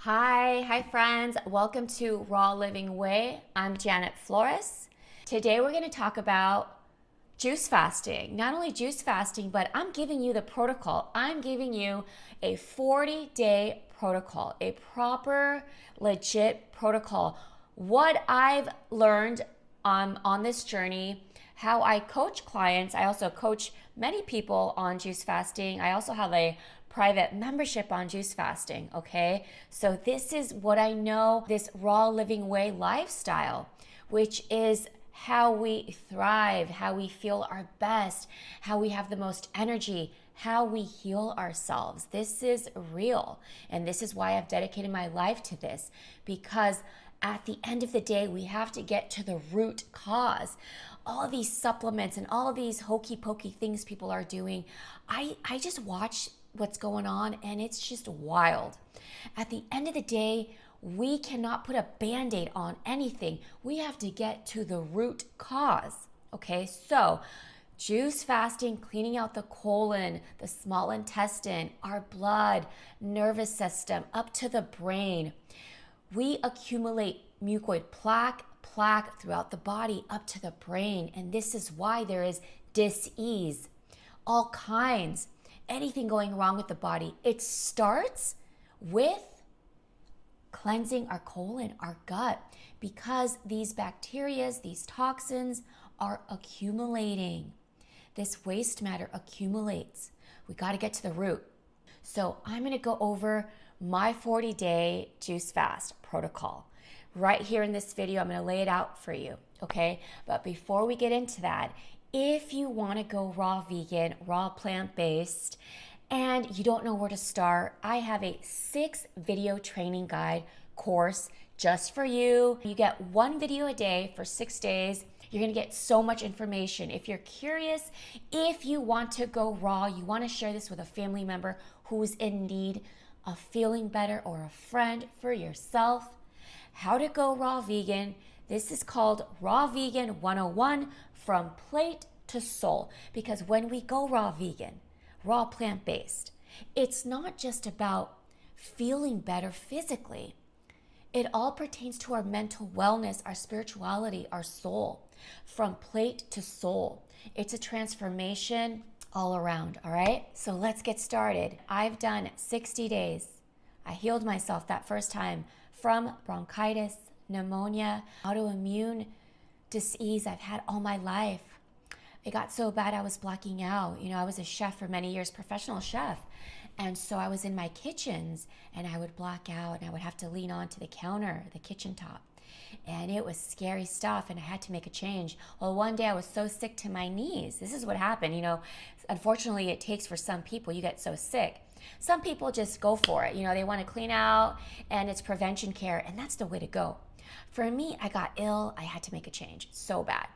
Hi friends. Welcome to Raw Living Way. I'm Janet Flores. Today we're going to talk about juice fasting. Not only juice fasting, but I'm giving you the protocol. I'm giving you a 40-day protocol, a proper, legit protocol. What I've learned on this journey, how I coach clients. I also coach many people on juice fasting. I also have a private membership on juice fasting, okay? So this is what I know, this raw living way lifestyle, which is how we thrive, how we feel our best, how we have the most energy, how we heal ourselves. This is real. And this is why I've dedicated my life to this, because at the end of the day, we have to get to the root cause. All these supplements and all of these hokey pokey things people are doing, I just watch what's going on and it's just wild. At the end of the day, we cannot put a band-aid on anything. We have to get to the root cause. Okay, so juice fasting, cleaning out the colon, the small intestine, our blood, nervous system, up to the brain. We accumulate mucoid plaque throughout the body up to the brain, and this is why there is dis-ease, all kinds, anything going wrong with the body. It starts with cleansing our colon, our gut, because these bacteria, these toxins are accumulating. This waste matter accumulates. We got to get to the root. So I'm going to go over my 40-day juice fast protocol. Right here in this video, I'm going to lay it out for you, okay? But before we get into that, if you want to go raw vegan, raw plant-based, and you don't know where to start, I have a 6-video training guide course just for you. You get 1 video a day for 6 days. You're going to get so much information. If you're curious, if you want to go raw, you want to share this with a family member who's in need of feeling better, or a friend, for yourself, how to go raw vegan. This is called Raw Vegan 101, from plate to soul. Because when we go raw vegan, raw plant-based, it's not just about feeling better physically. It all pertains to our mental wellness, our spirituality, our soul. From plate to soul. It's a transformation all around, all right? So let's get started. I've done 60 days. I healed myself that first time from bronchitis, pneumonia, autoimmune disease I've had all my life. It got so bad I was blacking out. You know, I was a chef for many years, professional chef. And so I was in my kitchens and I would black out and I would have to lean onto the counter, the kitchen top. And it was scary stuff and I had to make a change. Well, one day I was so sick to my knees. This is what happened, you know. Unfortunately, it takes for some people, you get so sick. Some people just go for it. You know, they want to clean out and it's prevention care, and that's the way to go. For me, I got ill. I had to make a change so bad.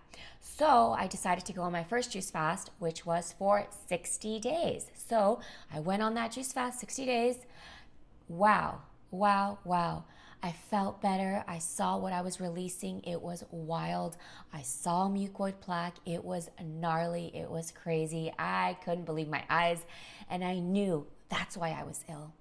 So I decided to go on my first juice fast, which was for 60 days. So I went on that juice fast, 60 days. Wow. I felt better. I saw what I was releasing. It was wild. I saw mucoid plaque. It was gnarly. It was crazy. I couldn't believe my eyes. And I knew that's why I was ill.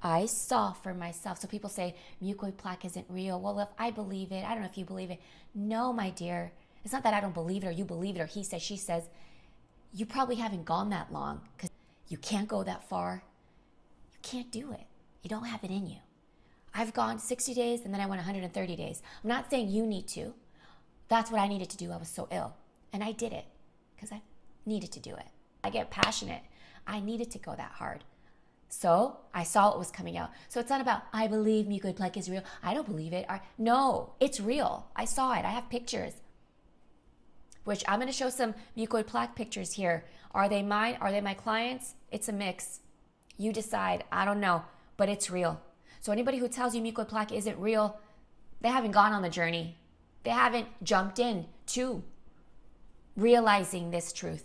I saw for myself. So people say mucoid plaque isn't real. Well, if I believe it, I don't know if you believe it. No, my dear. It's not that I don't believe it, or you believe it, or he says, she says. You probably haven't gone that long, because you can't go that far. You can't do it. You don't have it in you. I've gone 60 days and then I went 130 days. I'm not saying you need to. That's what I needed to do. I was so ill. And I did it because I needed to do it. I get passionate. I needed to go that hard. So I saw what was coming out. So it's not about, I believe mucoid plaque is real. I don't believe it. No, it's real. I saw it. I have pictures. Which I'm going to show some mucoid plaque pictures here. Are they mine? Are they my clients? It's a mix. You decide. I don't know. But it's real. So anybody who tells you mucoid plaque isn't real, they haven't gone on the journey. They haven't jumped in to realizing this truth,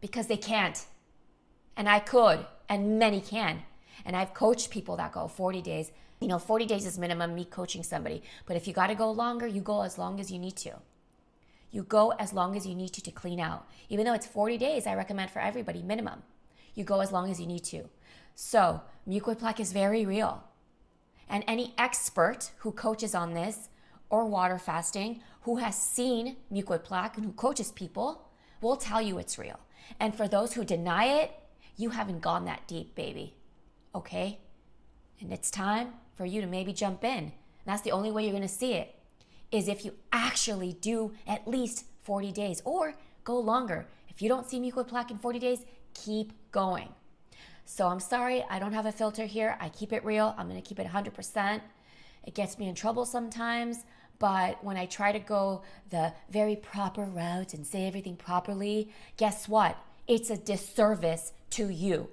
because they can't. And I could, and many can. And I've coached people that go 40 days. You know, 40 days is minimum, me coaching somebody. But if you got to go longer, you go as long as you need to. You go as long as you need to clean out. Even though it's 40 days, I recommend for everybody, minimum. You go as long as you need to. So mucoid plaque is very real. And any expert who coaches on this or water fasting, who has seen mucoid plaque and who coaches people, will tell you it's real. And for those who deny it, you haven't gone that deep, baby. Okay? And it's time for you to maybe jump in. And that's the only way you're gonna see it, is if you actually do at least 40 days or go longer. If you don't see mucoid plaque in 40 days, keep going. So I'm sorry, I don't have a filter here. I keep it real. I'm gonna keep it 100%. It gets me in trouble sometimes, but when I try to go the very proper route and say everything properly, guess what? It's a disservice to you.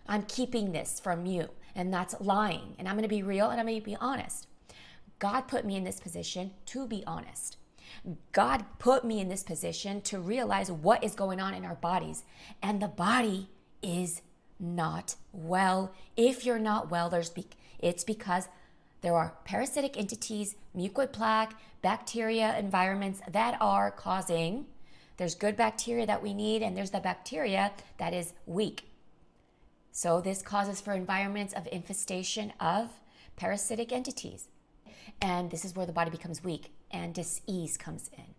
I'm keeping this from you, and that's lying. And I'm gonna be real and I'm gonna be honest. God put me in this position to be honest. God put me in this position to realize what is going on in our bodies. And the body is not well. If you're not well, it's because there are parasitic entities, mucoid plaque, bacteria, environments that are causing. There's good bacteria that we need, and there's the bacteria that is weak. So this causes for environments of infestation of parasitic entities. And this is where the body becomes weak and dis-ease comes in.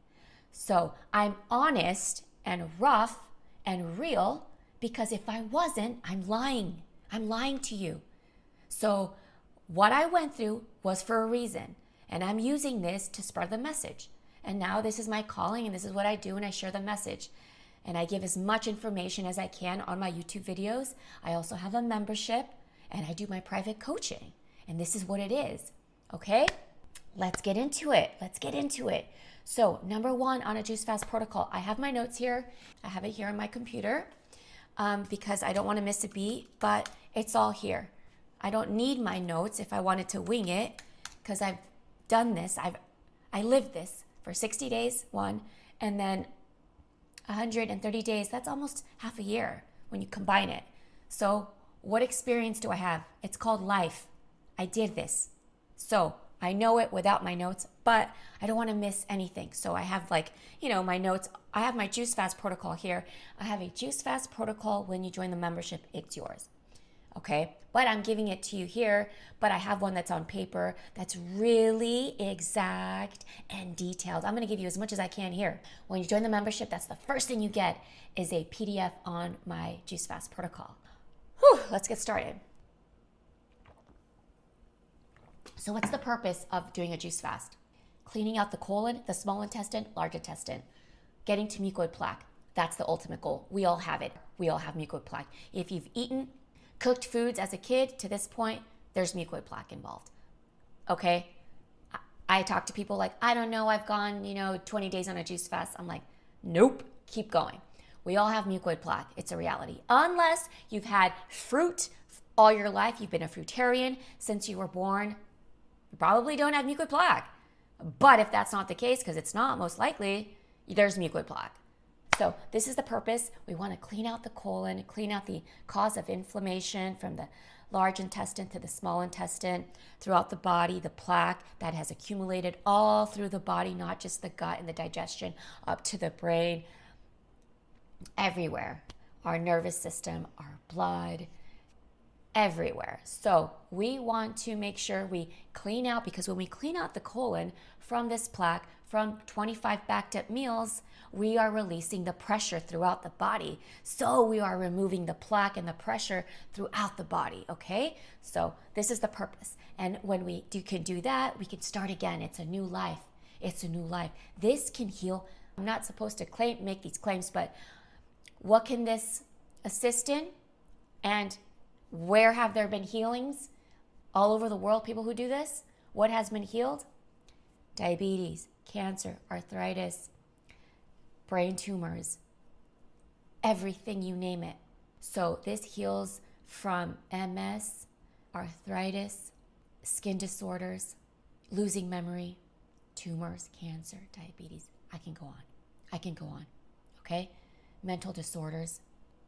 So I'm honest and rough and real, because if I wasn't, I'm lying. I'm lying to you. So what I went through was for a reason, and I'm using this to spread the message. And now this is my calling, and this is what I do, and I share the message. And I give as much information as I can on my YouTube videos. I also have a membership, and I do my private coaching. And this is what it is, okay? Let's get into it. Let's get into it. So number one on a juice fast protocol, I have my notes here. I have it here on my computer because I don't want to miss a beat, but it's all here. I don't need my notes if I wanted to wing it, because I've done this. I lived this for 60 days, one, and then 130 days. That's almost half a year when you combine it. So what experience do I have? It's called life. I did this. So I know it without my notes, but I don't want to miss anything. So I have my notes. I have my juice fast protocol here. I have a juice fast protocol. When you join the membership, it's yours. Okay, but I'm giving it to you here, but I have one that's on paper that's really exact and detailed. I'm gonna give you as much as I can here. When you join the membership, that's the first thing you get is a PDF on my juice fast protocol. Whew, let's get started. So what's the purpose of doing a juice fast? Cleaning out the colon, the small intestine, large intestine, getting to mucoid plaque. That's the ultimate goal. We all have it. We all have mucoid plaque. If you've eaten cooked foods as a kid, to this point, there's mucoid plaque involved. Okay? I talk to people like, I don't know, I've gone, 20 days on a juice fast. I'm like, nope, keep going. We all have mucoid plaque. It's a reality. Unless you've had fruit all your life, you've been a fruitarian since you were born, you probably don't have mucoid plaque. But if that's not the case, because it's not, most likely, there's mucoid plaque. So this is the purpose. We want to clean out the colon, clean out the cause of inflammation from the large intestine to the small intestine, throughout the body, the plaque that has accumulated all through the body, not just the gut and the digestion, up to the brain, everywhere. Our nervous system, our blood, everywhere. So we want to make sure we clean out, because when we clean out the colon from this plaque, from 25 backed up meals, we are releasing the pressure throughout the body. So we are removing the plaque and the pressure throughout the body, okay? So this is the purpose. And when we can do that, we can start again. It's a new life. It's a new life. This can heal. I'm not supposed to make these claims, but what can this assist in? And where have there been healings? All over the world, people who do this. What has been healed? Diabetes, cancer, arthritis, brain tumors, everything, you name it. So this heals from MS, arthritis, skin disorders, losing memory, tumors, cancer, diabetes. I can go on, okay? Mental disorders.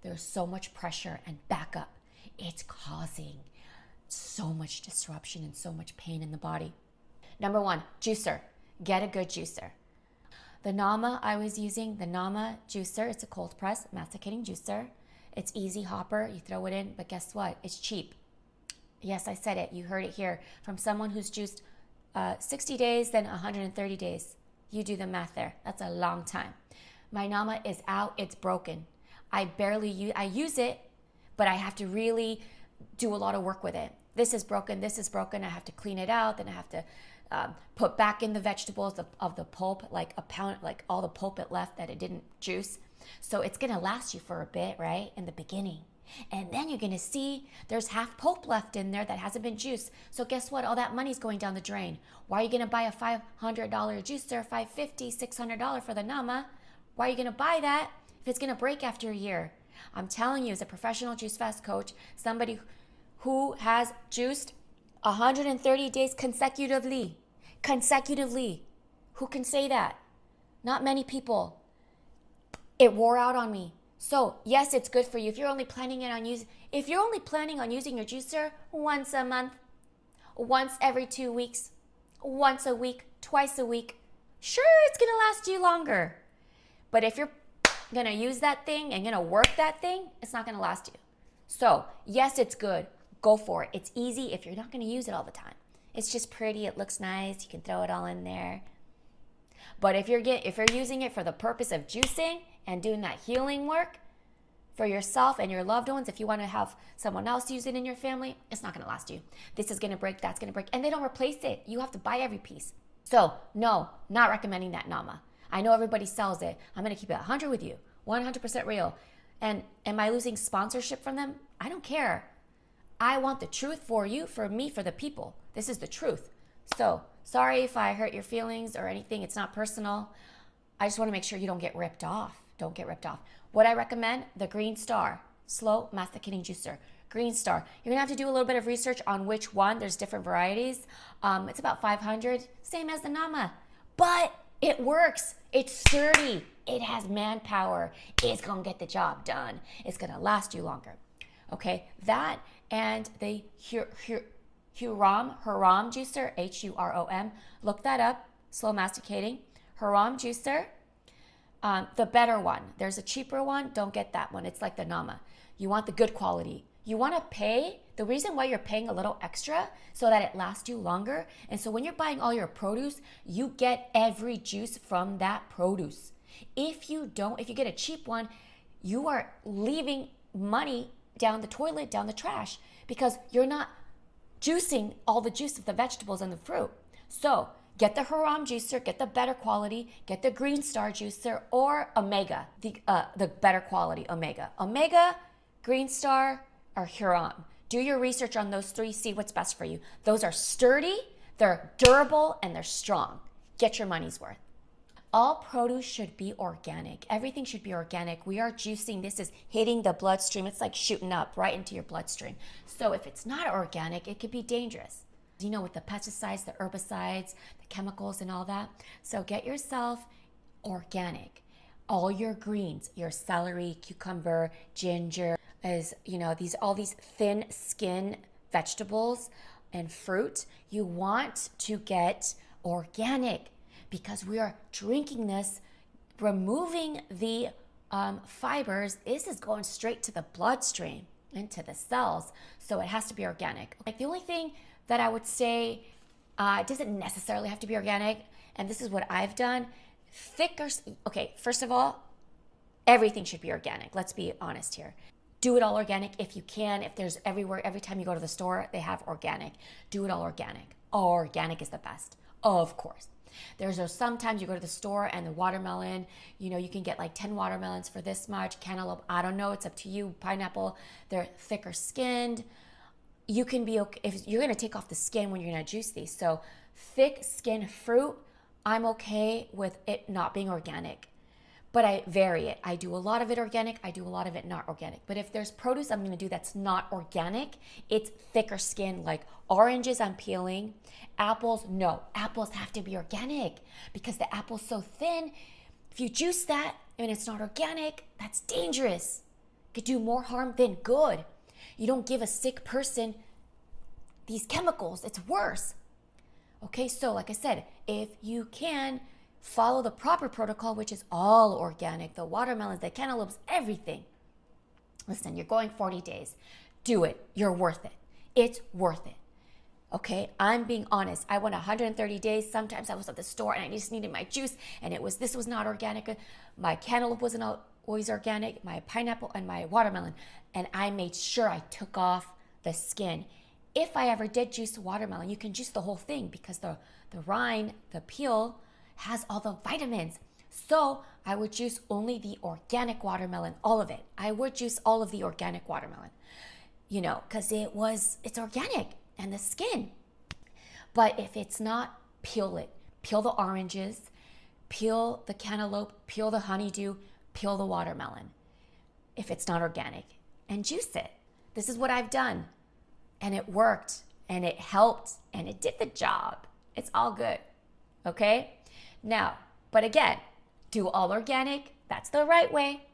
There's so much pressure and backup. It's causing so much disruption and so much pain in the body. Number one, juicer. Get a good juicer. The Nama I was using, the Nama juicer, it's a cold press masticating juicer. It's easy hopper, you throw it in, but guess what? It's cheap. Yes, I said it. You heard it here from someone who's juiced 60 days, then 130 days. You do the math there. That's a long time. My Nama is out. It's broken. I use it, but I have to really do a lot of work with it. This is broken. This is broken. I have to clean it out. Then I have to put back in the vegetables of the pulp, like a pound, like all the pulp it left that it didn't juice. So it's going to last you for a bit, right? In the beginning. And then you're going to see there's half pulp left in there that hasn't been juiced. So guess what? All that money's going down the drain. Why are you going to buy a $500 juicer, $550, $600 for the Nama? Why are you going to buy that if it's going to break after a year? I'm telling you, as a professional juice fast coach, somebody who has juiced 130 days consecutively, who can say that? Not many people. It wore out on me. So yes, it's good for you. If you're only planning on using your juicer once a month, once every 2 weeks, once a week, twice a week, sure, it's gonna last you longer. But if you're gonna use that thing and gonna work that thing, it's not gonna last you. So yes, it's good. Go for it. It's easy if you're not gonna use it all the time. It's just pretty. It looks nice. You can throw it all in there. But if you're using it for the purpose of juicing and doing that healing work for yourself and your loved ones, if you want to have someone else use it in your family, it's not going to last you. This is going to break, that's going to break, and they don't replace it. You have to buy every piece. So no, not recommending that Nama. I know everybody sells it. I'm going to keep it 100 with you, 100% real. And am I losing sponsorship from them? I don't care. I want the truth for you, for me, for the people. This is the truth. So sorry if I hurt your feelings or anything. It's not personal. I just want to make sure you don't get ripped off. Don't get ripped off. What I recommend, the Green Star, slow masticating juicer. Green Star. You're going to have to do a little bit of research on which one. There's different varieties. It's about 500, same as the Nama. But it works. It's sturdy. It has manpower. It's going to get the job done. It's going to last you longer. Okay, that and the Hurom juicer, Hurom. Look that up. Slow masticating. Hurom juicer. The better one. There's a cheaper one. Don't get that one. It's like the Nama. You want the good quality. You want to pay. The reason why you're paying a little extra so that it lasts you longer. And so when you're buying all your produce, you get every juice from that produce. If you get a cheap one, you are leaving money down the toilet, down the trash, because you're not juicing all the juice of the vegetables and the fruit. So get the Hurom juicer, get the better quality, get the Green Star juicer or Omega, the better quality Omega. Omega, Green Star, or Hurom. Do your research on those three, see what's best for you. Those are sturdy, they're durable, and they're strong. Get your money's worth. All produce should be organic. Everything should be organic. We are juicing. This is hitting the bloodstream. It's like shooting up right into your bloodstream. So if it's not organic, it could be dangerous. You know, with the pesticides, the herbicides, the chemicals and all that. So get yourself organic. All your greens, your celery, cucumber, ginger, all these thin skin vegetables and fruit, you want to get organic. Because we are drinking this, removing the fibers. This is going straight to the bloodstream, into the cells. So it has to be organic. Like the only thing that I would say, it doesn't necessarily have to be organic, and this is what I've done. Okay, first of all, everything should be organic. Let's be honest here. Do it all organic if you can. If there's every time you go to the store, they have organic. Do it all organic. Organic is the best, of course. Sometimes you go to the store and the watermelon, you can get like 10 watermelons for this much. Cantaloupe, I don't know, it's up to you. Pineapple, they're thicker skinned. You can be okay if you're going to take off the skin when you're going to juice these. So thick skin fruit, I'm okay with it not being organic, but I vary it. I do a lot of it organic. I do a lot of it not organic. But if there's produce I'm going to do that's not organic, it's thicker skin, like oranges I'm peeling. Apples, no. Apples have to be organic because the apple's so thin. If you juice that and it's not organic, that's dangerous. It could do more harm than good. You don't give a sick person these chemicals. It's worse. Okay, so like I said, if you can, follow the proper protocol, which is all organic, the watermelons, the cantaloupes, everything. Listen, you're going 40 days. Do it. You're worth it. It's worth it. Okay, I'm being honest. I went 130 days. Sometimes I was at the store and I just needed my juice, and this was not organic. My cantaloupe wasn't always organic, my pineapple and my watermelon. And I made sure I took off the skin. If I ever did juice watermelon, you can juice the whole thing because the rind, the peel, has all the vitamins. So I would juice only the organic watermelon, all of it. I would juice all of the organic watermelon, because it's organic and the skin. But if it's not, peel it. Peel the oranges, peel the cantaloupe, peel the honeydew, peel the watermelon if it's not organic, and juice it. This is what I've done, and it worked, and it helped, and it did the job. It's all good, okay? Now, but again, do all organic. That's the right way.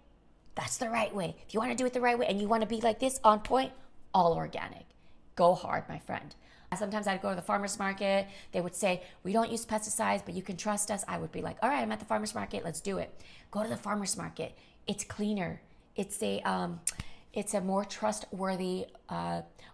That's the right way. If you want to do it the right way and you want to be like this, on point, all organic. Go hard, my friend. Sometimes I'd go to the farmer's market. They would say, we don't use pesticides, but you can trust us. I would be like, all right, I'm at the farmer's market. Let's do it. Go to the farmer's market. It's cleaner. It's a more trustworthy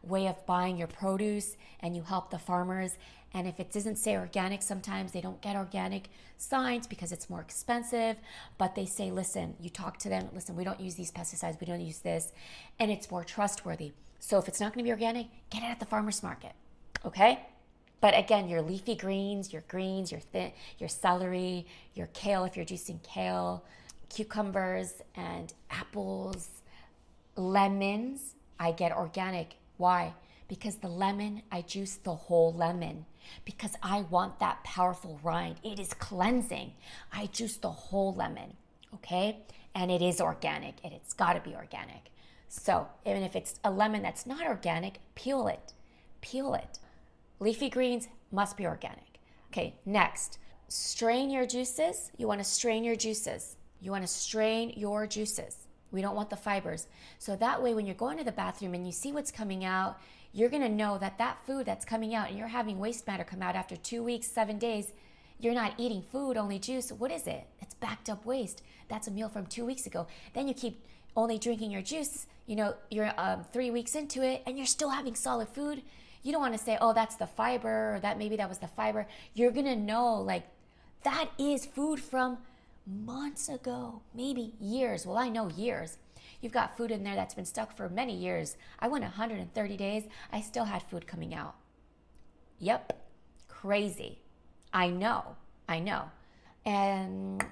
way of buying your produce, and you help the farmers. And if it doesn't say organic, sometimes they don't get organic signs because it's more expensive, but they say, listen, you talk to them, listen, we don't use these pesticides, we don't use this, and it's more trustworthy. So if it's not going to be organic, get it at the farmer's market, okay? But again, your leafy greens, your celery, your kale, if you're juicing kale, cucumbers and apples, lemons, I get organic. Why? Because the lemon, I juice the whole lemon because I want that powerful rind. It is cleansing. I juice the whole lemon, okay? And it is organic, and it's got to be organic. So even if it's a lemon that's not organic, peel it. Peel it. Leafy greens must be organic. Okay, next, strain your juices. You want to strain your juices. You want to strain your juices. We don't want the fibers. So that way, when you're going to the bathroom and you see what's coming out, you're going to know that that food that's coming out and you're having waste matter come out after 2 weeks, 7 days, you're not eating food, only juice. What is it? It's backed up waste. That's a meal from 2 weeks ago. Then you keep only drinking your juice, you're 3 weeks into it and you're still having solid food. You don't want to say, oh, that's the fiber, or that was the fiber. You're going to know, like, that is food from months ago, maybe years. Well, I know years. You've got food in there that's been stuck for many years. I went 130 days. I still had food coming out. Yep. Crazy. I know. And,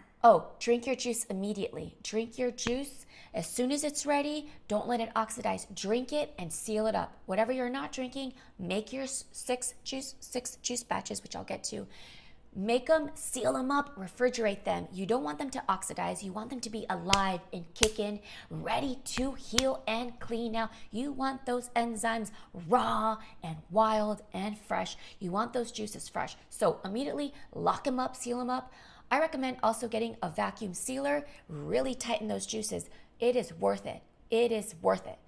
drink your juice immediately. Drink your juice as soon as it's ready. Don't let it oxidize. Drink it and seal it up. Whatever you're not drinking, make your six juice batches, which I'll get to. Make them, seal them up, refrigerate them. You don't want them to oxidize. You want them to be alive and kicking, ready to heal and clean. Now, you want those enzymes raw and wild and fresh. You want those juices fresh. So immediately lock them up, seal them up. I recommend also getting a vacuum sealer. Really tighten those juices. It is worth it. It is worth it.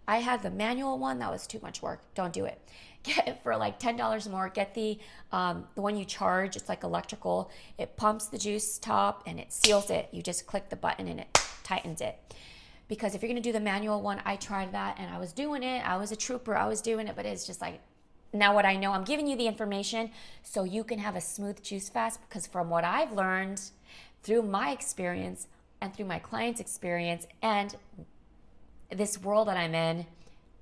I had the manual one. That was too much work. Don't do it. Get it for like $10 more. Get the one you charge. It's like electrical. It pumps the juice top and it seals it. You just click the button and it tightens it. Because if you're going to do the manual one, I tried that and I was doing it. I was a trooper. I was doing it, but it's just like, now what I know, I'm giving you the information so you can have a smooth juice fast, because from what I've learned through my experience and through my clients' experience and this world that I'm in,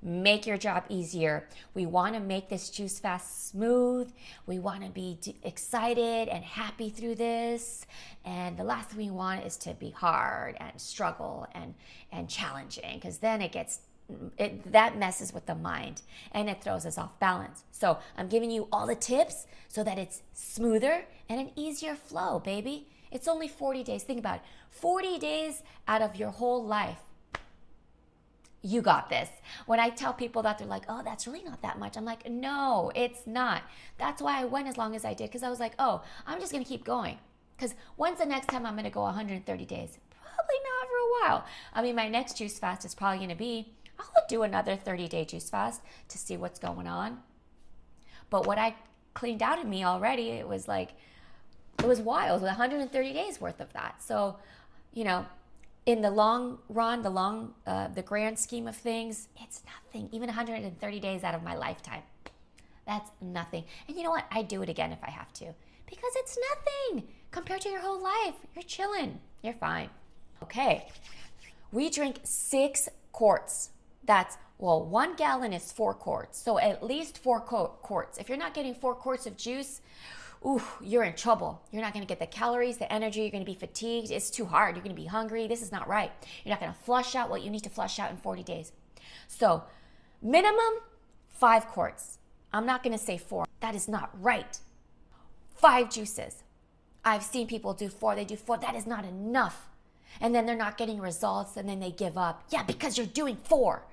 make your job easier. We want to make this juice fast smooth. We want to be excited and happy through this. And the last thing we want is to be hard and struggle and challenging, because then that messes with the mind and it throws us off balance. So I'm giving you all the tips so that it's smoother and an easier flow, baby. It's only 40 days. Think about it. 40 days out of your whole life. You got this. When I tell people that, they're like, oh, that's really not that much. I'm like, no, it's not. That's why I went as long as I did, because I was like, oh, I'm just going to keep going. Because when's the next time I'm going to go 130 days? Probably not for a while. I mean, my next juice fast is probably going to be, I'll do another 30-day juice fast to see what's going on. But what I cleaned out of me already, it was wild. 130 days worth of that. So, in the long run, the grand scheme of things, it's nothing. Even 130 days out of my lifetime, that's nothing. And you know what? I do it again if I have to, because it's nothing compared to your whole life. You're chilling. You're fine. Okay. We drink 6 quarts. That's, well, 1 gallon is 4 quarts. So at least 4 quarts. If you're not getting 4 quarts of juice, ooh, you're in trouble. You're not going to get the calories, the energy. You're going to be fatigued. It's too hard. You're going to be hungry. This is not right. You're not going to flush out what you need to flush out in 40 days. So minimum 5 quarts. I'm not going to say 4. That is not right. 5 juices. I've seen people do 4. They do 4. That is not enough. And then they're not getting results, and then they give up. Yeah, because you're doing 4.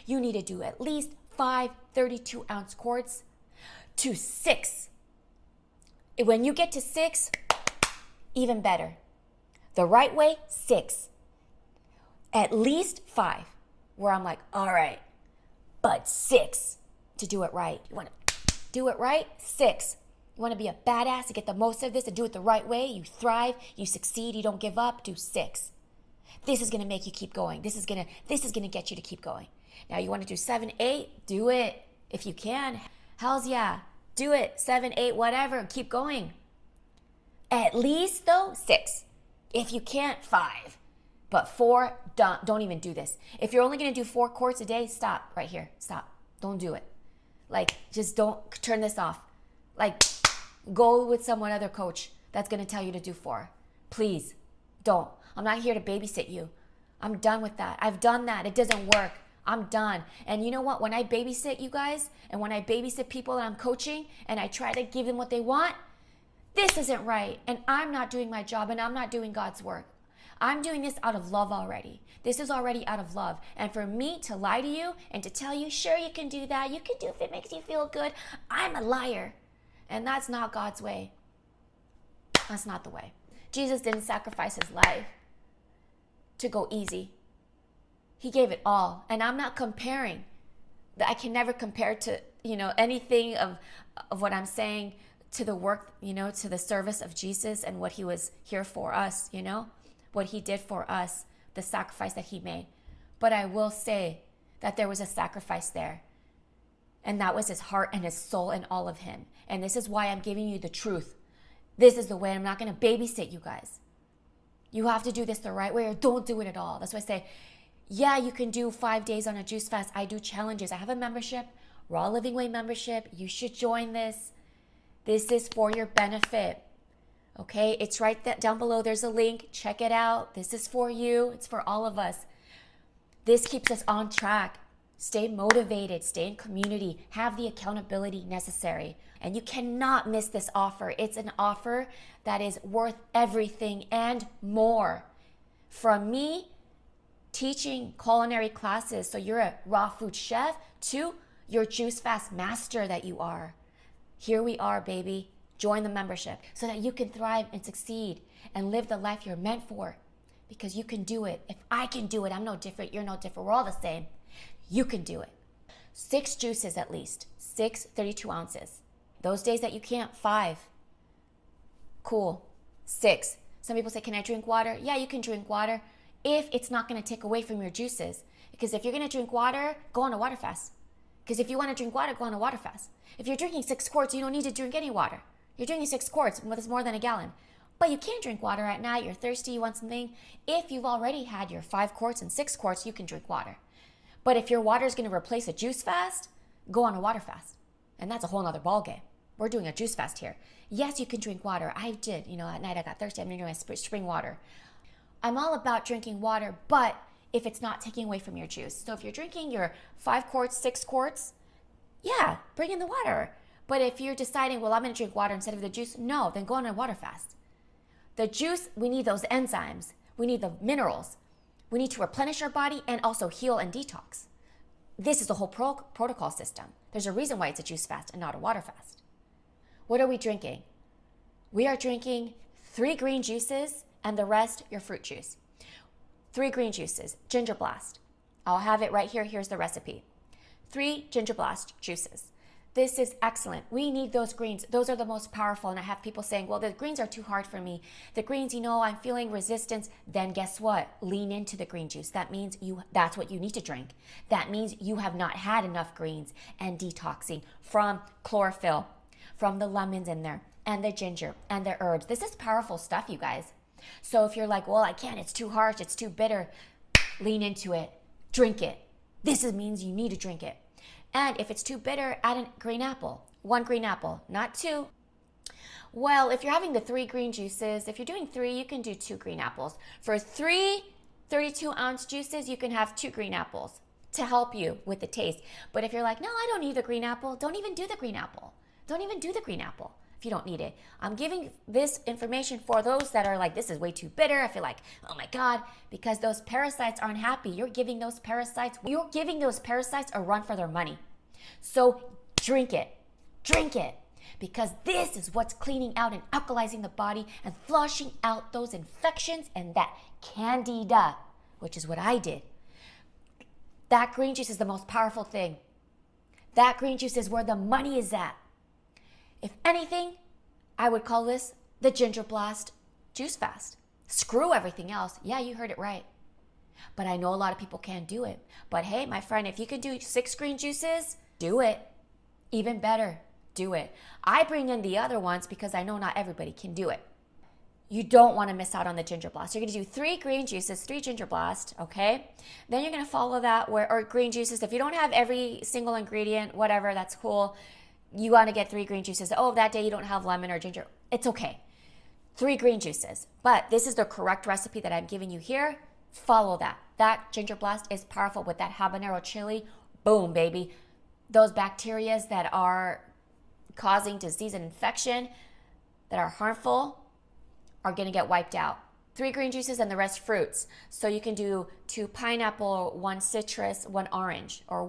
You need to do at least 5 32-ounce quarts to 6. When you get to 6, even better. The right way, 6. At least 5, where I'm like, all right, but 6 to do it right. You want to do it right? 6. You want to be a badass to get the most of this and do it the right way? You thrive, you succeed, you don't give up. Do 6. This is going to make you keep going. This is going to get you to keep going. Now you want to do 7, 8? Do it if you can. Hells yeah. Do it. 7, 8, whatever. Keep going. At least though, 6. If you can't, 5. But 4, don't even do this. If you're only going to do 4 quarts a day, stop right here. Stop. Don't do it. Like, just don't turn this off. Like, go with someone other coach that's going to tell you to do 4. Please don't. I'm not here to babysit you. I'm done with that. I've done that. It doesn't work. I'm done. And you know what? When I babysit you guys and when I babysit people that I'm coaching and I try to give them what they want, this isn't right. And I'm not doing my job and I'm not doing God's work. I'm doing this out of love already. This is already out of love. And for me to lie to you and to tell you, sure, you can do that. You can do if it makes you feel good. I'm a liar. And that's not God's way. That's not the way. Jesus didn't sacrifice his life to go easy. He gave it all. And I'm not comparing. I can never compare to, anything of what I'm saying to the work, to the service of Jesus and what he was here for us, what he did for us, the sacrifice that he made. But I will say that there was a sacrifice there. And that was his heart and his soul and all of him. And this is why I'm giving you the truth. This is the way. I'm not going to babysit you guys. You have to do this the right way or don't do it at all. That's why I say, yeah, you can do 5 days on a juice fast. I do challenges. I have a membership, Raw Living Way membership. You should join this. This is for your benefit. Okay, it's right down below. There's a link. Check it out. This is for you. It's for all of us. This keeps us on track. Stay motivated. Stay in community. Have the accountability necessary. And you cannot miss this offer. It's an offer that is worth everything and more. From me, teaching culinary classes, so you're a raw food chef, to your juice fast master that you are. Here we are, baby. Join the membership so that you can thrive and succeed and live the life you're meant for, because you can do it. If I can do it, I'm no different. You're no different. We're all the same. You can do it. 6 juices at least. 6 32 ounces. Those days that you can't, 5. Cool. 6. Some people say, can I drink water? Yeah, you can drink water if it's not going to take away from your juices. Because if you're going to drink water, go on a water fast. Because if you want to drink water, go on a water fast. If you're drinking 6 quarts, you don't need to drink any water. You're drinking 6 quarts, that's more than a gallon. But you can drink water at night. You're thirsty, you want something. If you've already had your 5 quarts and 6 quarts, you can drink water. But if your water is going to replace a juice fast, go on a water fast. And that's a whole nother ballgame. We're doing a juice fast here. Yes, you can drink water. I did. At night I got thirsty. I'm drinking my spring water. I'm all about drinking water, but if it's not taking away from your juice. So if you're drinking your 5 quarts, 6 quarts, yeah, bring in the water. But if you're deciding, well, I'm going to drink water instead of the juice, no, then go on a water fast. The juice, we need those enzymes. We need the minerals. We need to replenish our body and also heal and detox. This is the whole protocol system. There's a reason why it's a juice fast and not a water fast. What are we drinking? We are drinking 3 green juices and the rest your fruit juice. 3 green juices, Ginger Blast. I'll have it right here. Here's the recipe. 3 Ginger Blast juices. This is excellent. We need those greens. Those are the most powerful. And I have people saying, well, the greens are too hard for me. The greens, I'm feeling resistance. Then guess what? Lean into the green juice. That means that's what you need to drink. That means you have not had enough greens and detoxing from chlorophyll, from the lemons in there, and the ginger and the herbs. This is powerful stuff, you guys. So if you're like, well, I can't, it's too harsh, it's too bitter, lean into it, drink it. This means you need to drink it. And if it's too bitter, add a green apple. 1 green apple, not 2. Well, if you're having the 3 green juices, if you're doing 3, you can do 2 green apples. For 3 32-ounce juices, you can have 2 green apples to help you with the taste. But if you're like, no, I don't need the green apple, don't even do the green apple. Don't even do the green apple if you don't need it. I'm giving this information for those that are like, this is way too bitter. I feel like, oh my God, because those parasites aren't happy. You're giving those parasites a run for their money. So drink it, because this is what's cleaning out and alkalizing the body and flushing out those infections and that candida, which is what I did. That green juice is the most powerful thing. That green juice is where the money is at. If anything, I would call this the Ginger Blast Juice Fast. Screw everything else. Yeah, you heard it right. But I know a lot of people can't do it. But hey, my friend, if you can do 6 green juices, do it. Even better, do it. I bring in the other ones because I know not everybody can do it. You don't want to miss out on the Ginger Blast. You're going to do 3 green juices, 3 Ginger Blast, okay? Then you're going to follow that, or green juices. If you don't have every single ingredient, whatever, that's cool. You want to get 3 green juices. Oh, that day you don't have lemon or ginger. It's okay. 3 green juices. But this is the correct recipe that I'm giving you here. Follow that. That Ginger Blast is powerful with that habanero chili. Boom, baby. Those bacteria that are causing disease and infection, that are harmful, are going to get wiped out. 3 green juices and the rest fruits. So you can do 2 pineapple, 1 citrus, 1 orange, or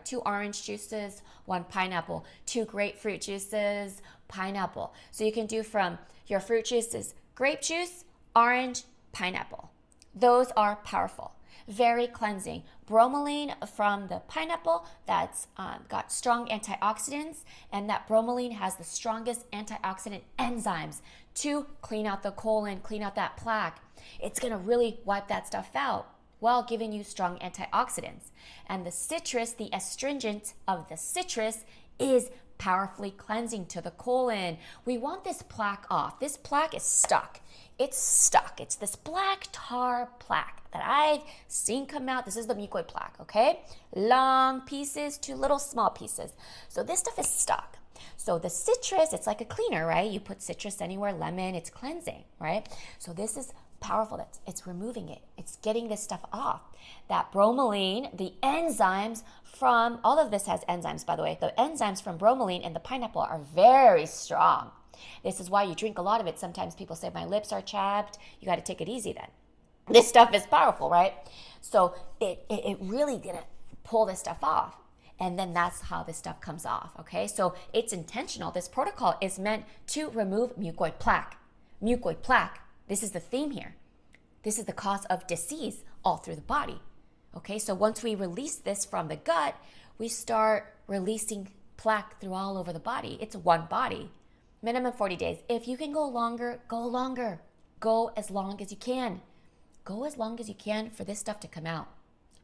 2 orange juices, 1 pineapple, 2 grapefruit juices, pineapple. So you can do from your fruit juices, grape juice, orange, pineapple. Those are powerful, very cleansing. Bromelain from the pineapple, that's got strong antioxidants, and that bromelain has the strongest antioxidant enzymes to clean out the colon, clean out that plaque. It's gonna really wipe that stuff out while giving you strong antioxidants. And the citrus, the astringent of the citrus, is powerfully cleansing to the colon. We want this plaque off. This plaque is stuck. It's stuck. It's this black tar plaque that I've seen come out. This is the mucoid plaque, okay? Long pieces to little small pieces. So this stuff is stuck. So the citrus, it's like a cleaner, right? You put citrus anywhere, lemon, it's cleansing, right? So this is powerful. It's removing it. It's getting this stuff off. That bromelain, the enzymes from, all of this has enzymes, by the way. The enzymes from bromelain in the pineapple are very strong. This is why you drink a lot of it. Sometimes people say, my lips are chapped. You got to take it easy then. This stuff is powerful, right? So it really gonna pull this stuff off. And then that's how this stuff comes off, okay? So it's intentional. This protocol is meant to remove mucoid plaque. Mucoid plaque, this is the theme here. This is the cause of disease all through the body, okay? So once we release this from the gut, we start releasing plaque through all over the body. It's one body. Minimum 40 days. If you can go longer, go longer. Go as long as you can. Go as long as you can for this stuff to come out.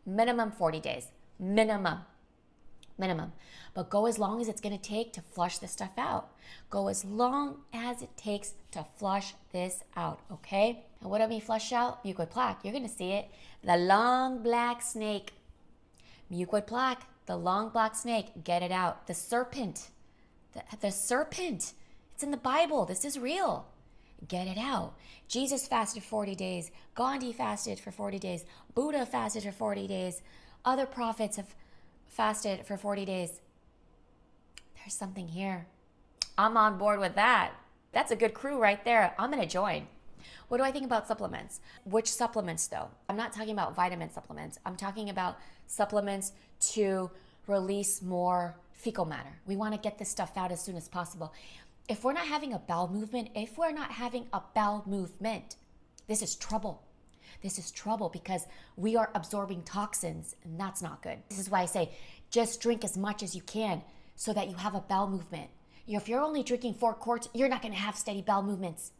Minimum 40 days. Minimum. But go as long as it's going to take to flush this stuff out. Go as long as it takes to flush this out, okay? And what do I mean flush out? Mucoid plaque. You're going to see it. The long black snake. Mucoid plaque. The long black snake. Get it out. The serpent. The serpent. It's in the Bible. This is real. Get it out. Jesus fasted 40 days. Gandhi fasted for 40 days. Buddha fasted for 40 days. Other prophets have fasted for 40 days. There's something here. I'm on board with that. That's a good crew right there. I'm going to join. What do I think about supplements? Which supplements though? I'm not talking about vitamin supplements. I'm talking about supplements to release more fecal matter. We want to get this stuff out as soon as possible. If we're not having a bowel movement, this is trouble. This is trouble because we are absorbing toxins, and that's not good. This is why I say just drink as much as you can. so that you have a bowel movement. If you're only drinking 4 quarts, you're not going to have steady bowel movements.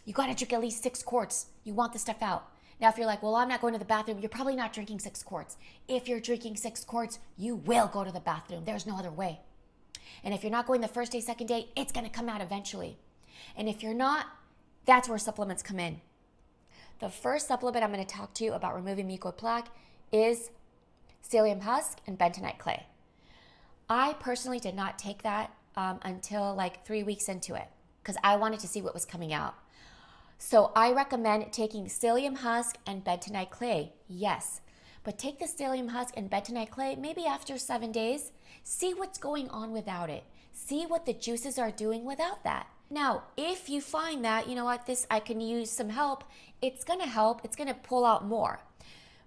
You got to drink at least 6 quarts. You want the stuff out. Now, if you're like, well, I'm not going to the bathroom, you're probably not drinking 6 quarts. If you're drinking 6 quarts, you will go to the bathroom. There's no other way. And if you're not going the first day, second day, it's going to come out eventually. And if you're not, that's where supplements come in. The first supplement I'm going to talk to you about removing mucoid plaque is psyllium husk and bentonite clay. I personally did not take that until like 3 weeks into it because I wanted to see what was coming out. So I recommend taking psyllium husk and bentonite clay, yes. But take the psyllium husk and bentonite clay maybe after 7 days. See what's going on without it. See what the juices are doing without that. Now, if you find that, you know what, I can use some help, it's going to help. It's going to pull out more.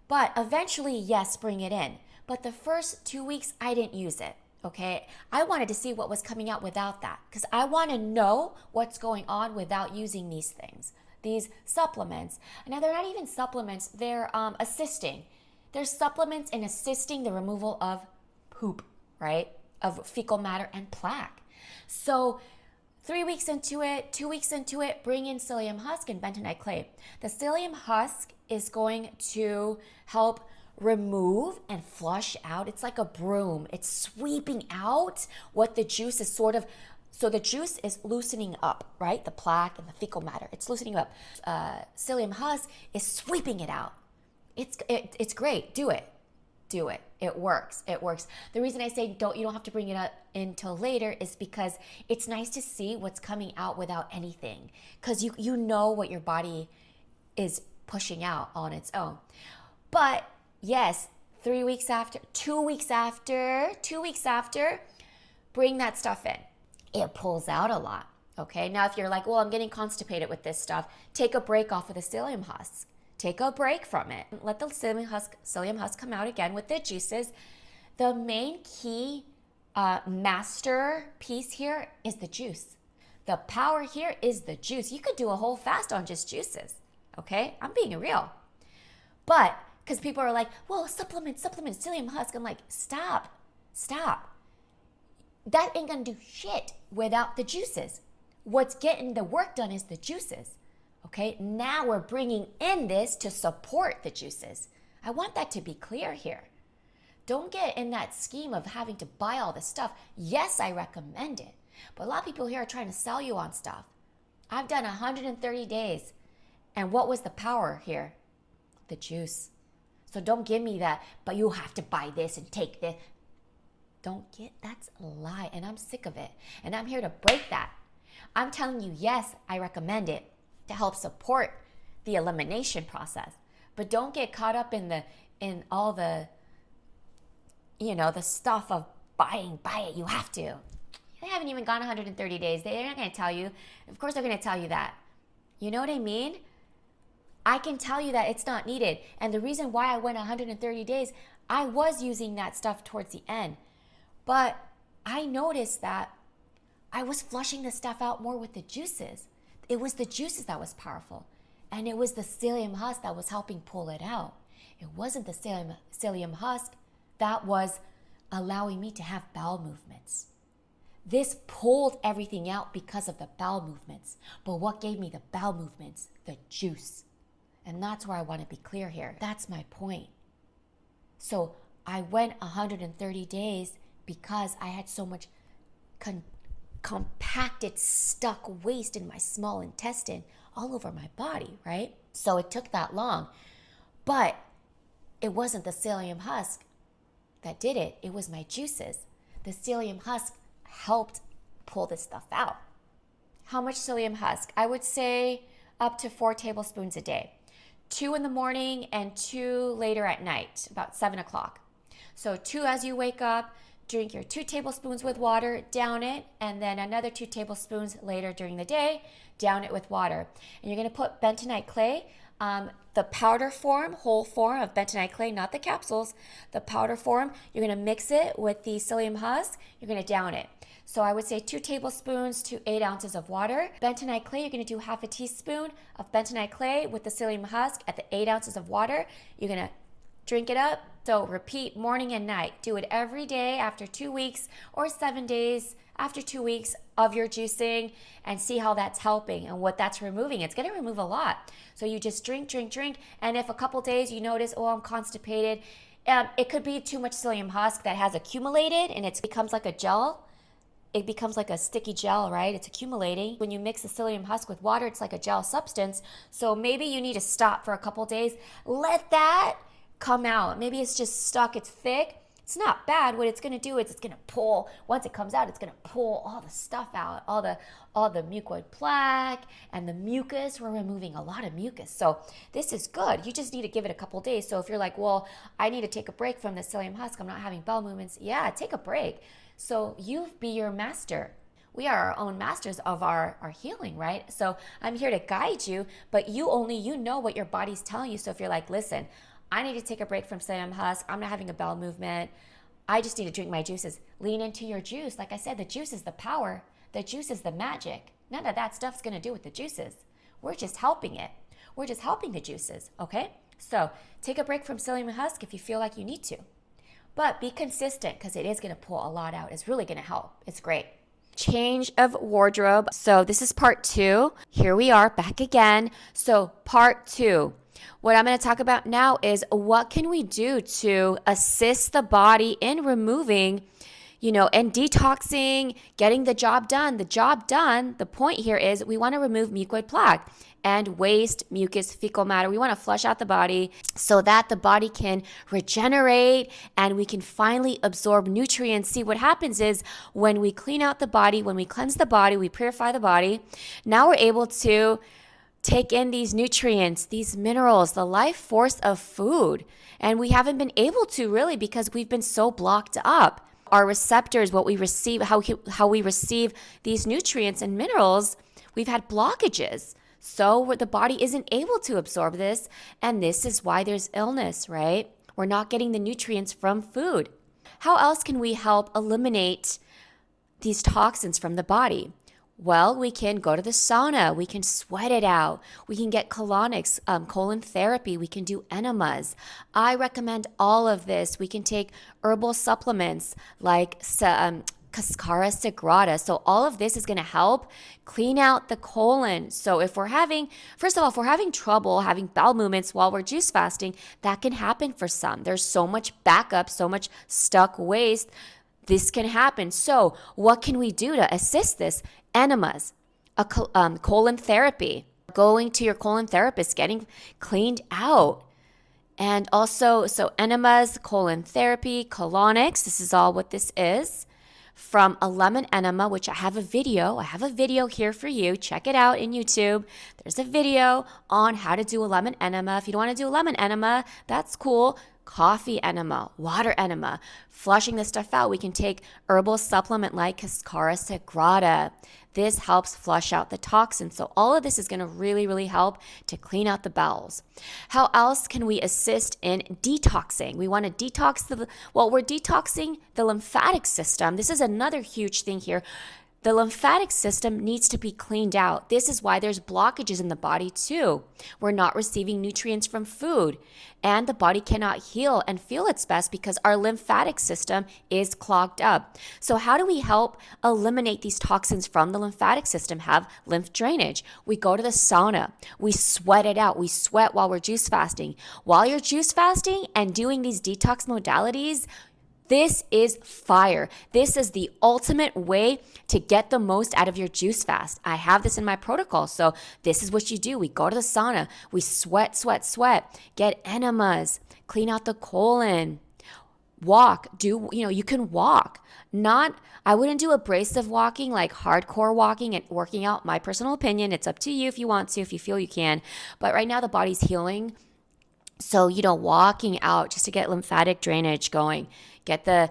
But eventually, yes, bring it in. But the first 2 weeks, I didn't use it. Okay, I wanted to see what was coming out without that because I want to know what's going on without using these things, these supplements. Now, they're not even supplements, they're assisting. There's supplements in assisting the removal of poop, right? Of fecal matter and plaque. So 3 weeks into it, 2 weeks into it, bring in psyllium husk and bentonite clay. The psyllium husk is going to help remove and flush out. It's like a broom. It's sweeping out what the juice is so the juice is loosening up, right? The plaque and the fecal matter. It's loosening up. Psyllium husk is sweeping it out. It's great. Do it. It works. The reason I say you don't have to bring it up until later is because it's nice to see what's coming out without anything. Because you know what your body is pushing out on its own. But yes, 3 weeks after, 2 weeks after, bring that stuff in. It pulls out a lot, okay? Now, if you're like, well, I'm getting constipated with this stuff, take a break off of the psyllium husk. Take a break from it. Let the psyllium husk come out again with the juices. The main key masterpiece here is the juice. The power here is the juice. You could do a whole fast on just juices, okay? I'm being real. But because people are like, well, supplements, psyllium husk. I'm like, stop. That ain't gonna do shit without the juices. What's getting the work done is the juices. Okay, now we're bringing in this to support the juices. I want that to be clear here. Don't get in that scheme of having to buy all this stuff. Yes, I recommend it. But a lot of people here are trying to sell you on stuff. I've done 130 days. And what was the power here? The juice. So don't give me that, but you have to buy this and take this. That's a lie, and I'm sick of it. And I'm here to break that. I'm telling you, yes, I recommend it to help support the elimination process. But don't get caught up in all the, the stuff of buy it, you have to. They haven't even gone 130 days. They're not going to tell you. Of course they're going to tell you that. You know what I mean? I can tell you that it's not needed. And the reason why I went 130 days, I was using that stuff towards the end. But I noticed that I was flushing the stuff out more with the juices. It was the juices that was powerful. And it was the psyllium husk that was helping pull it out. It wasn't the psyllium husk that was allowing me to have bowel movements. This pulled everything out because of the bowel movements. But what gave me the bowel movements? The juice. And that's where I want to be clear here. That's my point. So I went 130 days because I had so much compacted, stuck waste in my small intestine all over my body, right? So it took that long. But it wasn't the psyllium husk that did it. It was my juices. The psyllium husk helped pull this stuff out. How much psyllium husk? I would say up to 4 tablespoons a day. 2 in the morning and 2 later at night, about 7 o'clock. So 2 as you wake up, drink your 2 tablespoons with water, down it, and then another 2 tablespoons later during the day, down it with water. And you're going to put bentonite clay, the powder form, whole form of bentonite clay, not the capsules, the powder form. You're going to mix it with the psyllium husk. You're going to down it. So I would say 2 tablespoons to 8 ounces of water. Bentonite clay, you're going to do ½ teaspoon of bentonite clay with the psyllium husk at the 8 ounces of water. You're going to drink it up. So repeat morning and night. Do it every day after 2 weeks or 7 days after 2 weeks of your juicing, and see how that's helping and what that's removing. It's going to remove a lot. So you just drink. And if a couple days you notice, oh, I'm constipated, it could be too much psyllium husk that has accumulated and it becomes like a gel. It becomes like a sticky gel, right? It's accumulating. When you mix the psyllium husk with water, it's like a gel substance. So maybe you need to stop for a couple days. Let that come out. Maybe it's just stuck, it's thick. It's not bad. What it's going to do is it's going to pull, once it comes out, it's going to pull all the stuff out, all the mucoid plaque and the mucus. We're removing a lot of mucus. So this is good. You just need to give it a couple days. So if you're like, well, I need to take a break from the psyllium husk, I'm not having bowel movements. Yeah, take a break. So you be your master. We are our own masters of our healing, right? So I'm here to guide you, but you know what your body's telling you. So if you're like, listen, I need to take a break from psyllium husk, I'm not having a bowel movement, I just need to drink my juices. Lean into your juice. Like I said, the juice is the power. The juice is the magic. None of that stuff's going to do with the juices. We're just helping it. We're just helping the juices, okay? So take a break from psyllium husk if you feel like you need to. But be consistent, because it is going to pull a lot out. It's really going to help. It's great. Change of wardrobe. So this is part 2. Here we are back again. So part 2. What I'm going to talk about now is what can we do to assist the body in removing, and detoxing, getting the job done. The point here is we want to remove mucoid plaque and waste, mucus, fecal matter. We want to flush out the body so that the body can regenerate and we can finally absorb nutrients. See, what happens is when we clean out the body, when we cleanse the body, we purify the body, now we're able to take in these nutrients, these minerals, the life force of food. And we haven't been able to really because we've been so blocked up. Our receptors, what we receive, how we receive these nutrients and minerals, we've had blockages. So the body isn't able to absorb this. And this is why there's illness, right? We're not getting the nutrients from food. How else can we help eliminate these toxins from the body? Well, we can go to the sauna, we can sweat it out, we can get colonics, colon therapy, we can do enemas. I recommend all of this. We can take herbal supplements like Cascara sagrada. So all of this is going to help clean out the colon. So if we're having trouble having bowel movements while we're juice fasting, that can happen for some. There's so much backup, so much stuck waste. This can happen. So what can we do to assist this? Enemas, colon therapy, going to your colon therapist, getting cleaned out. And also, so enemas, colon therapy, colonics, this is all what this is. From a lemon enema, which I have a video here for you. Check it out in YouTube. There's a video on how to do a lemon enema. If you don't want to do a lemon enema, that's cool. Coffee enema, water enema, flushing the stuff out. We can take herbal supplement like Cascara sagrada. This helps flush out the toxins. So all of this is going to really, really help to clean out the bowels. How else can we assist in detoxing? We want to detox we're detoxing the lymphatic system. This is another huge thing here. The lymphatic system needs to be cleaned out. This is why there's blockages in the body too. We're not receiving nutrients from food, and the body cannot heal and feel its best because our lymphatic system is clogged up. So how do we help eliminate these toxins from the lymphatic system? Have lymph drainage. We go to the sauna. We sweat it out. We sweat while we're juice fasting. While you're juice fasting and doing these detox modalities, this is fire. This is the ultimate way to get the most out of your juice fast. I have this in my protocol. So this is what you do. We go to the sauna. We sweat, get enemas, clean out the colon, walk. You can walk. I wouldn't do abrasive walking, like hardcore walking and working out. My personal opinion. It's up to you if you want to, if you feel you can. But right now the body's healing. So, walking out just to get lymphatic drainage going, get the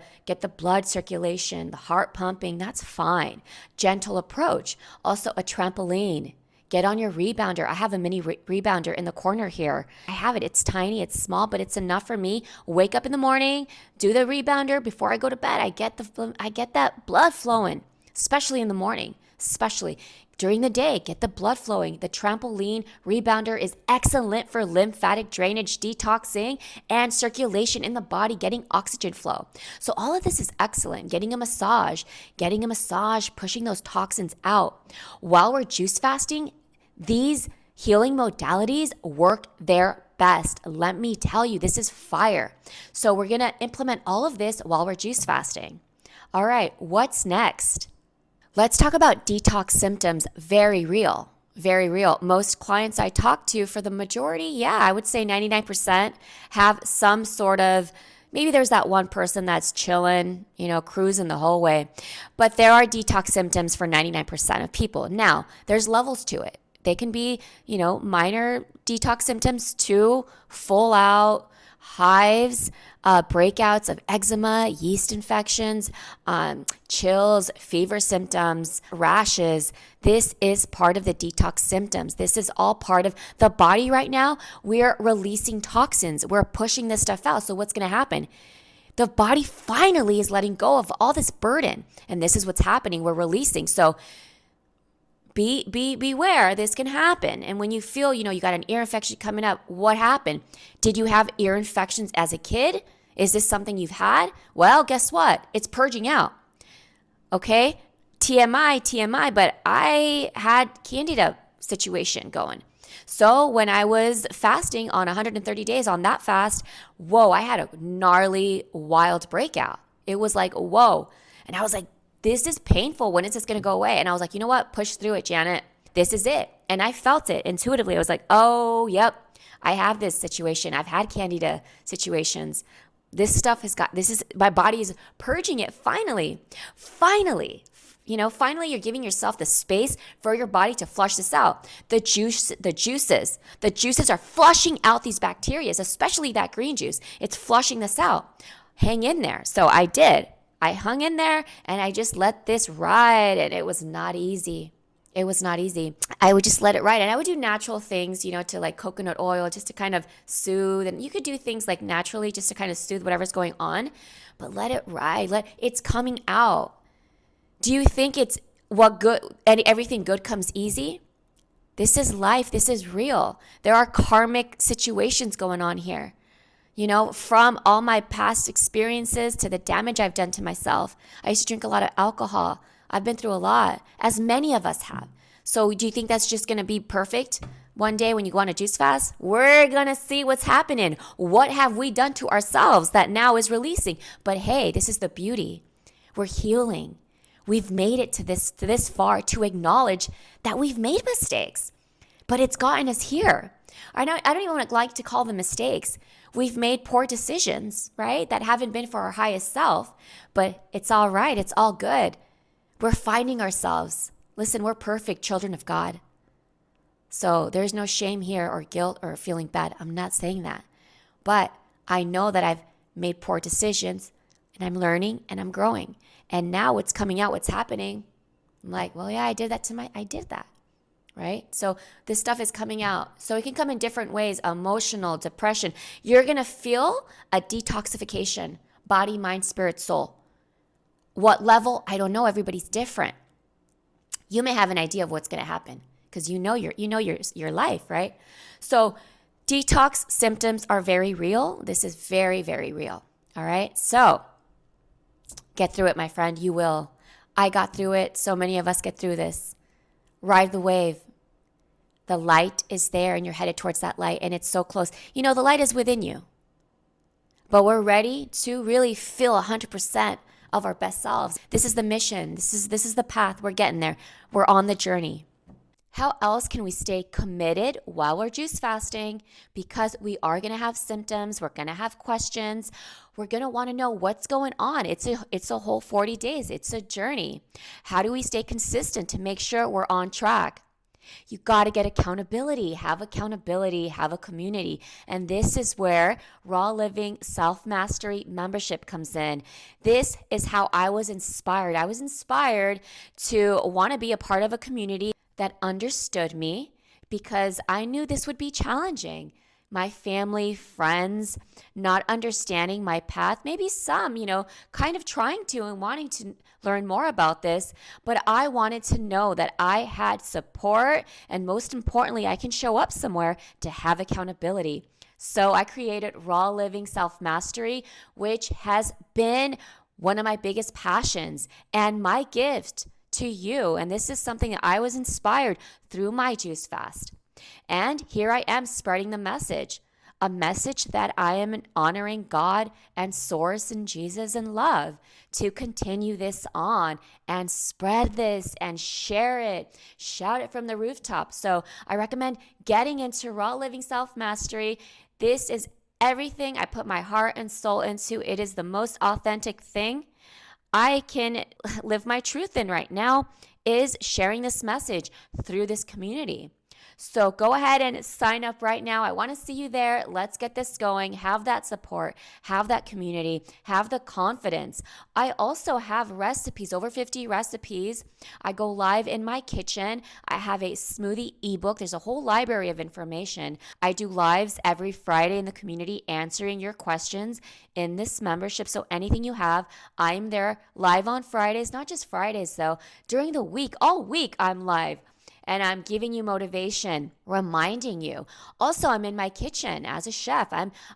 blood circulation, the heart pumping, that's fine. Gentle approach. Also a trampoline. Get on your rebounder. I have a mini rebounder in the corner here. I have it. It's tiny, it's small, but it's enough for me. Wake up in the morning, do the rebounder before I go to bed. I get that blood flowing, especially in the morning. especially during the day. Get the blood flowing. The trampoline rebounder is excellent for lymphatic drainage, detoxing, and circulation in the body, getting oxygen flow. So all of this is excellent. Getting a massage, pushing those toxins out. While we're juice fasting, these healing modalities work their best. Let me tell you, this is fire. So we're going to implement all of this while we're juice fasting. All right, what's next? Let's talk about detox symptoms. Very real, very real. Most clients I talk to, for the majority, I would say 99% have some sort of, maybe there's that one person that's chilling, cruising the whole way. But there are detox symptoms for 99% of people. Now, there's levels to it. They can be, minor detox symptoms to full out hives, breakouts of eczema, yeast infections, chills, fever symptoms, rashes. This is part of the detox symptoms. This is all part of the body right now. We're releasing toxins. We're pushing this stuff out. So what's going to happen? The body finally is letting go of all this burden. And this is what's happening. We're releasing. So beware, this can happen. And when you feel, you got an ear infection coming up, what happened? Did you have ear infections as a kid? Is this something you've had? Well, guess what? It's purging out. Okay? TMI, but I had candida situation going. So when I was fasting on 130 days on that fast, I had a gnarly, wild breakout. It was like, whoa. And I was like, this is painful. When is this going to go away? And I was like, you know what? Push through it, Janet. This is it. And I felt it intuitively. I was like, oh, yep. I have this situation. I've had candida situations. This stuff my body is purging it finally. Finally, you're giving yourself the space for your body to flush this out. The juices are flushing out these bacteria, especially that green juice. It's flushing this out. Hang in there. So I did. I hung in there and I just let this ride, and it was not easy. It was not easy. I would just let it ride, and I would do natural things, to like coconut oil just to kind of soothe. And you could do things like naturally just to kind of soothe whatever's going on, but let it ride. It's coming out. Do you think it's everything good comes easy? This is life. This is real. There are karmic situations going on here. From all my past experiences to the damage I've done to myself. I used to drink a lot of alcohol. I've been through a lot, as many of us have. So do you think that's just going to be perfect one day when you go on a juice fast? We're going to see what's happening. What have we done to ourselves that now is releasing? But hey, this is the beauty. We're healing. We've made it to this far to acknowledge that we've made mistakes, but it's gotten us here. I don't even like to call them mistakes. We've made poor decisions, right? That haven't been for our highest self, but it's all right. It's all good. We're finding ourselves. Listen, we're perfect children of God. So there's no shame here or guilt or feeling bad. I'm not saying that. But I know that I've made poor decisions, and I'm learning and I'm growing. And now what's coming out, what's happening, I'm like, well, yeah, I did that. Right? So this stuff is coming out. So it can come in different ways, emotional, depression. You're going to feel a detoxification, body, mind, spirit, soul. What level? I don't know. Everybody's different. You may have an idea of what's going to happen because you know your life, right? So detox symptoms are very real. This is very, very real. All right? So get through it, my friend. You will. I got through it. So many of us get through this. Ride the wave. The light is there and you're headed towards that light, and it's so close. The light is within you. But we're ready to really feel 100% of our best selves. This is the mission. This is the path. We're getting there. We're on the journey. How else can we stay committed while we're juice fasting? Because we are going to have symptoms. We're going to have questions. We're going to want to know what's going on. It's a whole 40 days. It's a journey. How do we stay consistent to make sure we're on track? You got to get accountability, have a community. And this is where Raw Living Self-Mastery membership comes in. This is how I was inspired. I was inspired to want to be a part of a community that understood me, because I knew this would be challenging. my family, friends, not understanding my path. Maybe some, kind of trying to and wanting to learn more about this. But I wanted to know that I had support. And most importantly, I can show up somewhere to have accountability. So I created Raw Living Self-Mastery, which has been one of my biggest passions and my gift to you. And this is something that I was inspired through my juice fast. And here I am spreading the message, a message that I am honoring God and Source and Jesus and love to continue this on and spread this and share it, shout it from the rooftop. So I recommend getting into Raw Living Self-Mastery. This is everything I put my heart and soul into. It is the most authentic thing I can live my truth in right now, is sharing this message through this community. So go ahead and sign up right now. I want to see you there. Let's get this going. Have that support, have that community, have the confidence. I also have recipes, over 50 recipes. I go live in my kitchen. I have a smoothie ebook. There's a whole library of information. I do lives every Friday in the community answering your questions in this membership. So anything you have, I'm there live on Fridays, not just Fridays though. During the week, all week I'm live. And I'm giving you motivation, reminding you. Also, I'm in my kitchen as a chef.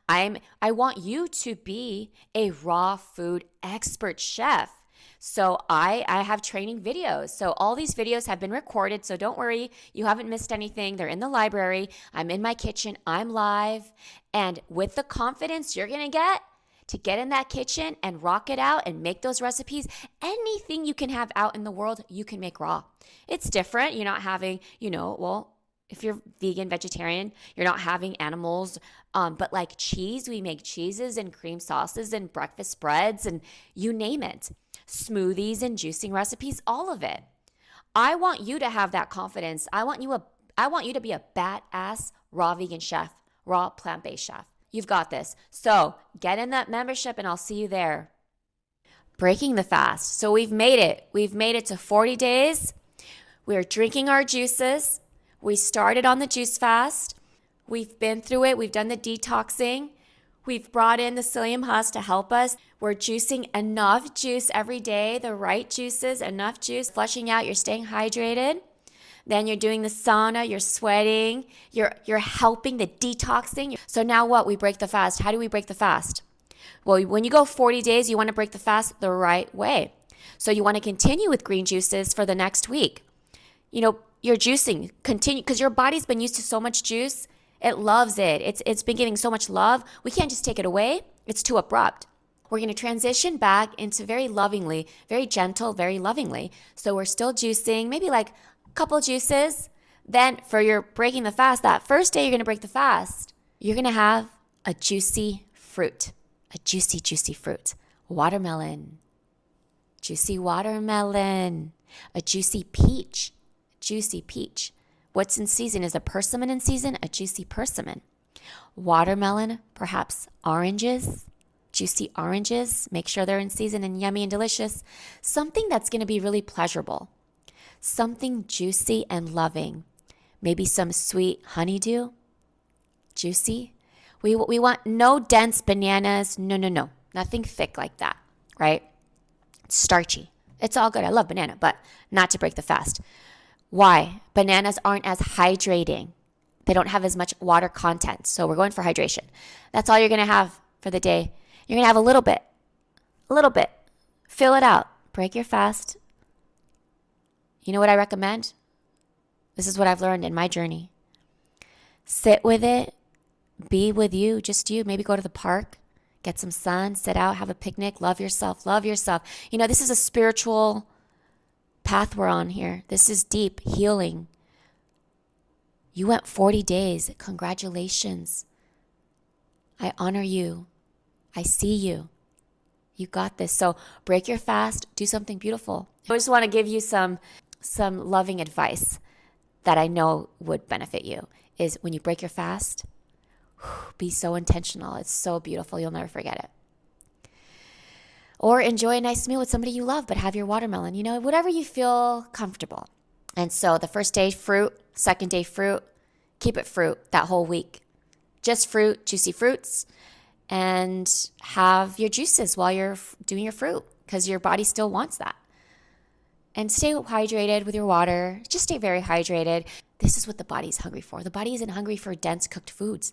I want you to be a raw food expert chef. So I have training videos. So all these videos have been recorded. So don't worry, you haven't missed anything. They're in the library. I'm in my kitchen. I'm live. And with the confidence you're going to get in that kitchen and rock it out and make those recipes, anything you can have out in the world, you can make raw. It's different. You're not having, if you're vegan, vegetarian, you're not having animals. But like cheese, we make cheeses and cream sauces and breakfast breads and you name it. Smoothies and juicing recipes, all of it. I want you to have that confidence. I want you to be a badass raw vegan chef, raw plant-based chef. You've got this. So get in that membership and I'll see you there. Breaking the fast. So we've made it. We've made it to 40 days. We're drinking our juices. We started on the juice fast. We've been through it. We've done the detoxing. We've brought in the psyllium husk to help us. We're juicing enough juice every day, the right juices, enough juice, flushing out. You're staying hydrated. Then you're doing the sauna, you're sweating, you're helping the detoxing. So now what? We break the fast. How do we break the fast? Well, when you go 40 days, you want to break the fast the right way. So you want to continue with green juices for the next week. You're juicing, continue, because your body's been used to so much juice. It loves it. It's been giving so much love. We can't just take it away. It's too abrupt. We're going to transition back into very lovingly, very gentle, very lovingly. So we're still juicing, maybe like couple juices. Then for your breaking the fast, that first day you're going to break the fast, you're going to have a juicy fruit, a juicy fruit. Watermelon, juicy watermelon, a juicy peach. What's in season? Is a persimmon in season? A juicy persimmon. Watermelon, perhaps oranges, juicy oranges. Make sure they're in season and yummy and delicious. Something that's going to be really pleasurable. Something juicy and loving. Maybe some sweet honeydew. Juicy. We want no dense bananas. No. Nothing thick like that, right? Starchy. It's all good. I love banana, but not to break the fast. Why? Bananas aren't as hydrating. They don't have as much water content. So we're going for hydration. That's all you're going to have for the day. You're going to have a little bit. Fill it out. Break your fast. You know what I recommend? This is what I've learned in my journey. Sit with it. Be with you, just you. Maybe go to the park, get some sun, sit out, have a picnic, love yourself. This is a spiritual path we're on here. This is deep healing. You went 40 days. Congratulations. I honor you. I see you. You got this. So break your fast. Do something beautiful. I just want to give you some loving advice that I know would benefit you is when you break your fast, be so intentional. It's so beautiful. You'll never forget it. Or enjoy a nice meal with somebody you love, but have your watermelon, whatever you feel comfortable. And so the first day, fruit, second day, fruit, keep it fruit that whole week. just fruit, juicy fruits, and have your juices while you're doing your fruit because your body still wants that. And stay hydrated with your water. Just stay very hydrated. This is what the body's hungry for. The body isn't hungry for dense cooked foods.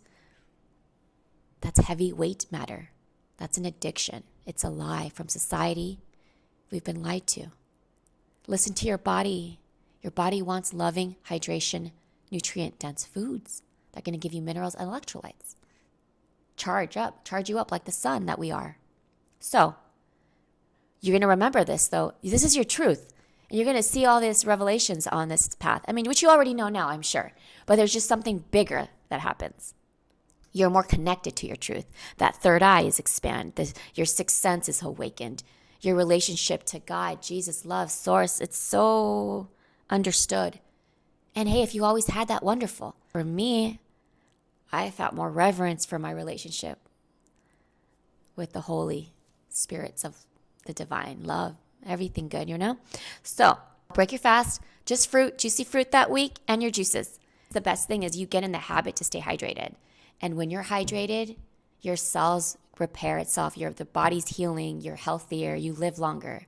That's heavy weight matter. That's an addiction. It's a lie from society. We've been lied to. Listen to your body. Your body wants loving, hydration, nutrient-dense foods. They're going to give you minerals and electrolytes. Charge you up like the sun that we are. So, you're going to remember this though. This is your truth. And you're going to see all these revelations on this path. I mean, which you already know now, I'm sure. But there's just something bigger that happens. You're more connected to your truth. That third eye is expanded. Your sixth sense is awakened. Your relationship to God, Jesus, love, source, it's so understood. And hey, if you always had that, wonderful. For me, I felt more reverence for my relationship with the Holy Spirits of the divine love, everything good, you know? So break your fast, just fruit, juicy fruit that week, and your juices. The best thing is you get in the habit to stay hydrated. And when you're hydrated, your cells repair itself. The body's healing. You're healthier. You live longer.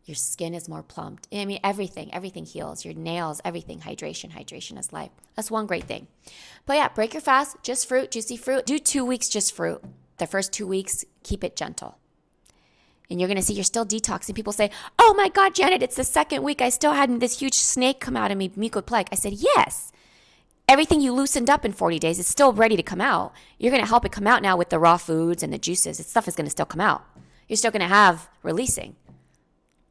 Your skin is more plumped. I mean, everything heals. Your nails, everything. Hydration is life. That's one great thing. But yeah, break your fast, just fruit, juicy fruit. Do 2 weeks just fruit. The first 2 weeks, keep it gentle. And you're going to see you're still detoxing. People say, oh my God, Janet, it's the second week. I still had this huge snake come out of me, mucoplague. I said, yes. Everything you loosened up in 40 days is still ready to come out. You're going to help it come out now with the raw foods and the juices. This stuff is going to still come out. You're still going to have releasing.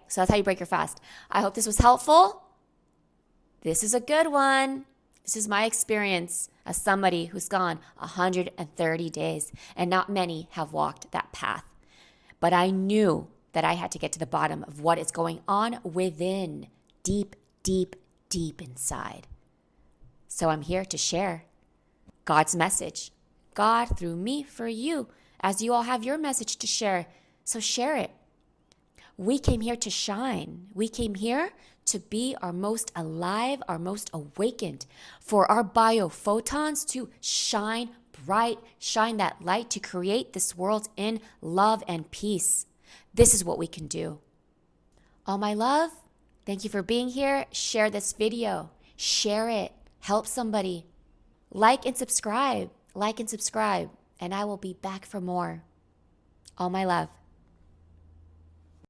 So that's how you break your fast. I hope this was helpful. This is a good one. This is my experience as somebody who's gone 130 days, and not many have walked that path. But I knew that I had to get to the bottom of what is going on within, deep, deep, deep inside. So I'm here to share God's message. God through me for you, as you all have your message to share. So share it. We came here to shine. We came here to be our most alive, our most awakened, for our biophotons to shine bright, shine that light to create this world in love and peace. This is what we can do. All my love, thank you for being here. Share this video. Share it. Help somebody. Like and subscribe. And I will be back for more. All my love.